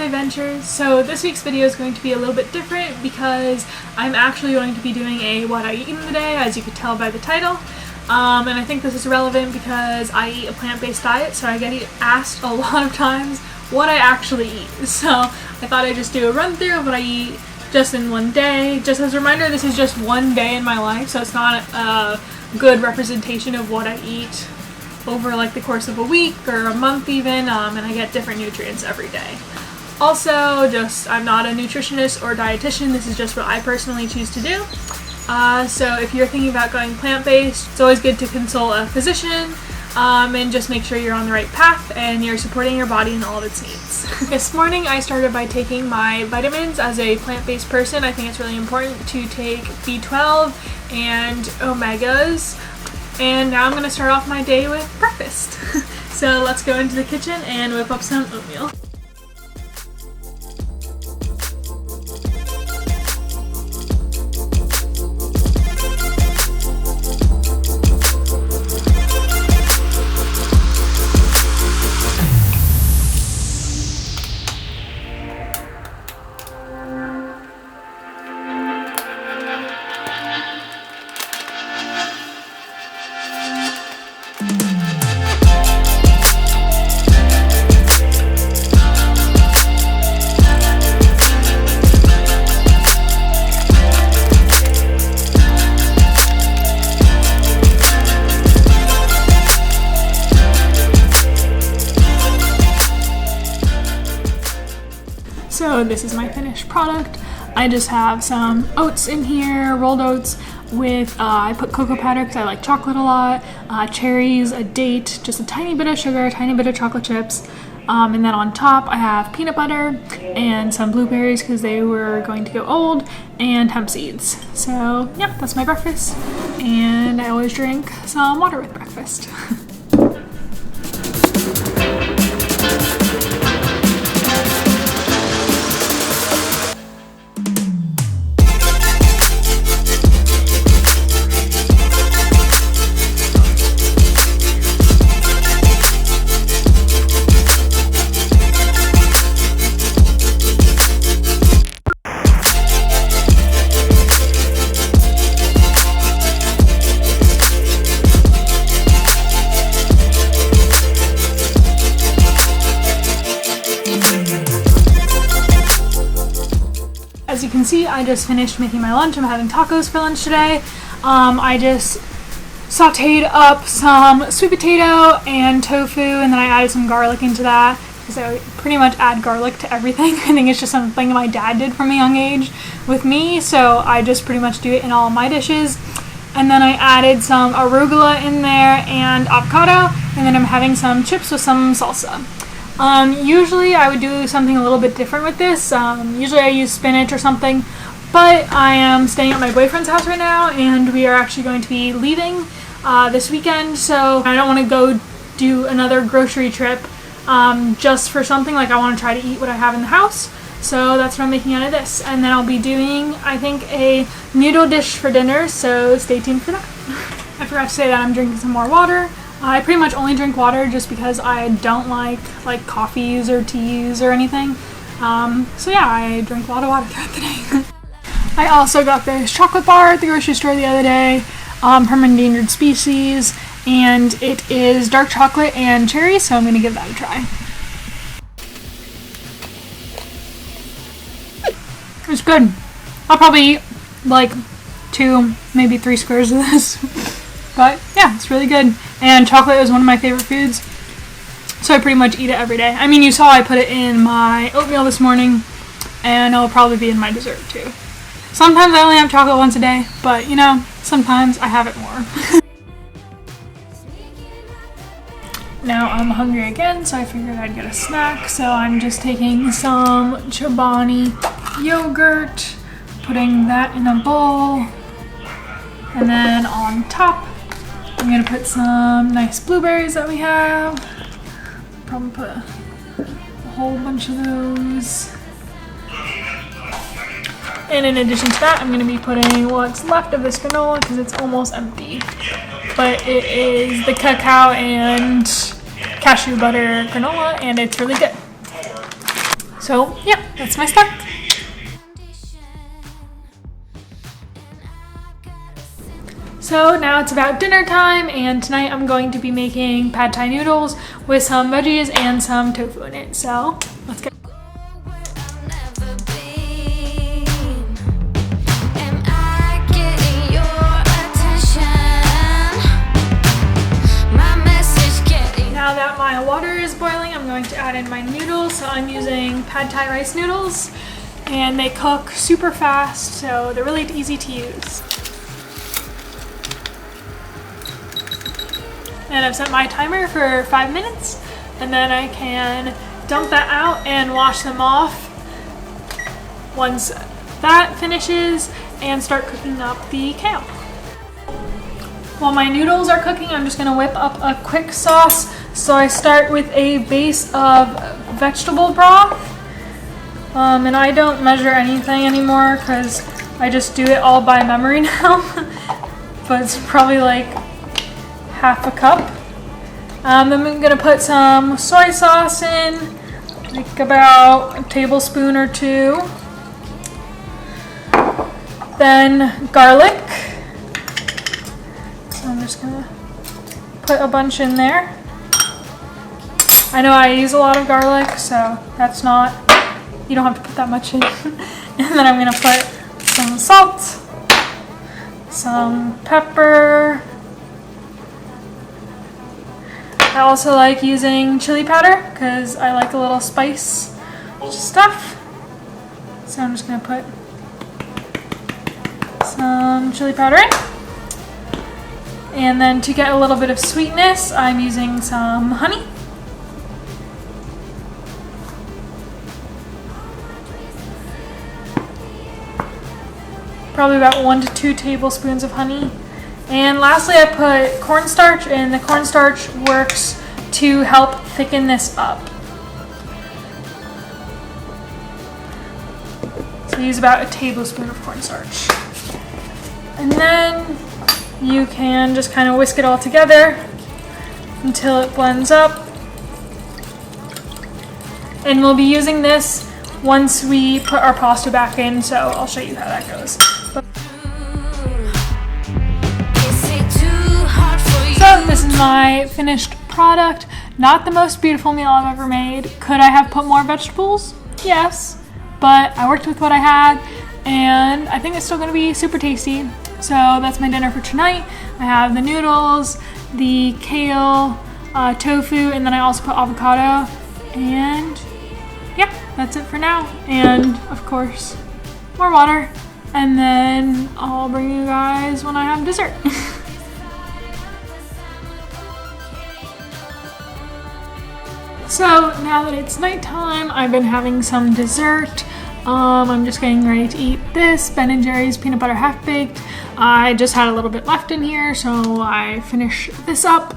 my ventures. So this week's video is going to be a little bit different because I'm actually going to be doing a what I eat in the day, as you could tell by the title. And I think this is relevant because I eat a plant-based diet, so I get asked a lot of times what I actually eat. So I thought I'd just do a run through of what I eat just in one day. Just as a reminder, this is just one day in my life, so it's not a good representation of what I eat over like the course of a week or a month even, and I get different nutrients every day. Also, I'm not a nutritionist or dietitian, this is just what I personally choose to do. So if you're thinking about going plant-based, it's always good to consult a physician and just make sure you're on the right path and you're supporting your body in all of its needs. This morning I started by taking my vitamins. As a plant-based person, I think it's really important to take B12 and omegas. And now I'm going to start off my day with breakfast. So let's go into the kitchen and whip up some oatmeal. So this is my finished product. I just have some oats in here, rolled oats with, I put cocoa powder because I like chocolate a lot, cherries, a date, just a tiny bit of sugar, a tiny bit of chocolate chips, and then on top I have peanut butter and some blueberries because they were going to go old, and hemp seeds. So yeah, that's my breakfast, and I always drink some water with breakfast. As you can see, I just finished making my lunch. I'm having tacos for lunch today. I just sauteed up some sweet potato and tofu, and then I added some garlic into that because I pretty much add garlic to everything. I think it's just something my dad did from a young age with me, so I just pretty much do it in all of my dishes. And then I added some arugula in there and avocado, and then I'm having some chips with some salsa. Usually I would do something a little bit different with this. Usually I use spinach or something, but I am staying at my boyfriend's house right now and we are actually going to be leaving this weekend, so I don't want to go do another grocery trip just for something. Like, I want to try to eat what I have in the house, so that's what I'm making out of this. And then I'll be doing, I think, a noodle dish for dinner, so stay tuned for that. I forgot to say that I'm drinking some more water. I pretty much only drink water just because I don't like coffees or teas or anything. So yeah, I drink a lot of water throughout the day. I also got this chocolate bar at the grocery store the other day from Endangered Species, and it is dark chocolate and cherry, so I'm going to give that a try. It's good. I'll probably eat like 2, maybe 3 squares of this. But yeah, it's really good. And chocolate is one of my favorite foods, so I pretty much eat it every day. I mean, you saw I put it in my oatmeal this morning, and it'll probably be in my dessert too. Sometimes I only have chocolate once a day, but you know, sometimes I have it more. Now I'm hungry again, so I figured I'd get a snack. So I'm just taking some Chobani yogurt, putting that in a bowl, and then on top I'm gonna put some nice blueberries that we have. Probably put a whole bunch of those. And in addition to that, I'm gonna be putting what's left of this granola because it's almost empty. But it is the cacao and cashew butter granola, and it's really good. So yeah, that's my start. So now it's about dinner time, and tonight I'm going to be making pad thai noodles with some veggies and some tofu in it. So let's get. Now that my water is boiling, I'm going to add in my noodles. So I'm using pad thai rice noodles, and they cook super fast, so they're really easy to use. And I've set my timer for 5 minutes, and then I can dump that out and wash them off once that finishes and start cooking up the kale. While my noodles are cooking, I'm just gonna whip up a quick sauce. So I start with a base of vegetable broth, and I don't measure anything anymore because I just do it all by memory now. But it's probably like half a cup. Then I'm gonna put some soy sauce in, like about a tablespoon or 2. Then garlic. So I'm just gonna put a bunch in there. I know I use a lot of garlic, so that's not, you don't have to put that much in. And then I'm gonna put some salt, some pepper. I also like using chili powder because I like a little spice stuff. So I'm just gonna put some chili powder in. And then to get a little bit of sweetness, I'm using some honey. Probably about 1 to 2 tablespoons of honey. And lastly, I put cornstarch, and the cornstarch works to help thicken this up. So use about a tablespoon of cornstarch. And then you can just kind of whisk it all together until it blends up. And we'll be using this once we put our pasta back in, so I'll show you how that goes. So this is my finished product. Not the most beautiful meal I've ever made. Could I have put more vegetables? Yes, but I worked with what I had, and I think it's still gonna be super tasty. So that's my dinner for tonight. I have the noodles, the kale, tofu, and then I also put avocado, and yeah, that's it for now. And of course, more water, and then I'll bring you guys when I have dessert. So now that it's nighttime, I've been having some dessert. I'm just getting ready to eat this Ben & Jerry's peanut butter half-baked. I just had a little bit left in here, so I finished this up.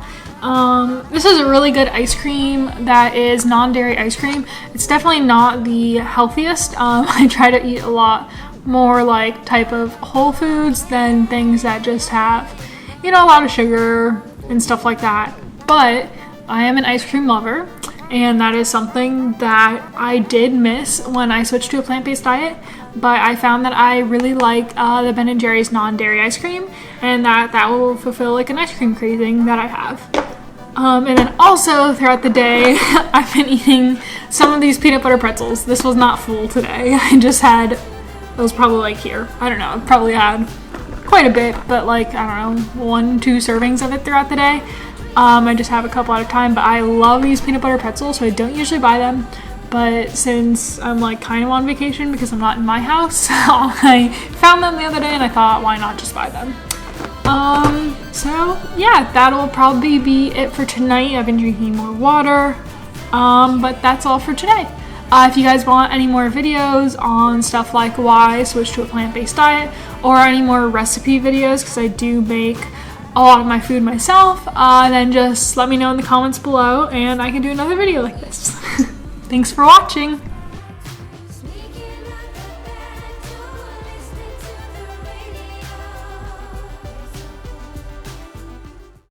This is a really good ice cream that is non-dairy ice cream. It's definitely not the healthiest. I try to eat a lot more like type of whole foods than things that just have, you know, a lot of sugar and stuff like that. But I am an ice cream lover, and that is something that I did miss when I switched to a plant-based diet. But I found that I really like the Ben & Jerry's non-dairy ice cream, and that will fulfill like an ice cream craving that I have. And then also throughout the day, I've been eating some of these peanut butter pretzels. This was not full today. I just had, it was probably like here. I don't know, I probably had quite a bit, but like, I don't know, 1-2 servings of it throughout the day. I just have a couple at a time, but I love these peanut butter pretzels, so I don't usually buy them. But since I'm like kind of on vacation because I'm not in my house, I found them the other day and I thought, why not just buy them? So yeah, that'll probably be it for tonight. I've been drinking more water, but that's all for today. If you guys want any more videos on stuff like why I switched to a plant-based diet, or any more recipe videos, because I do make a lot of my food myself, then just let me know in the comments below and I can do another video like this. Thanks for watching!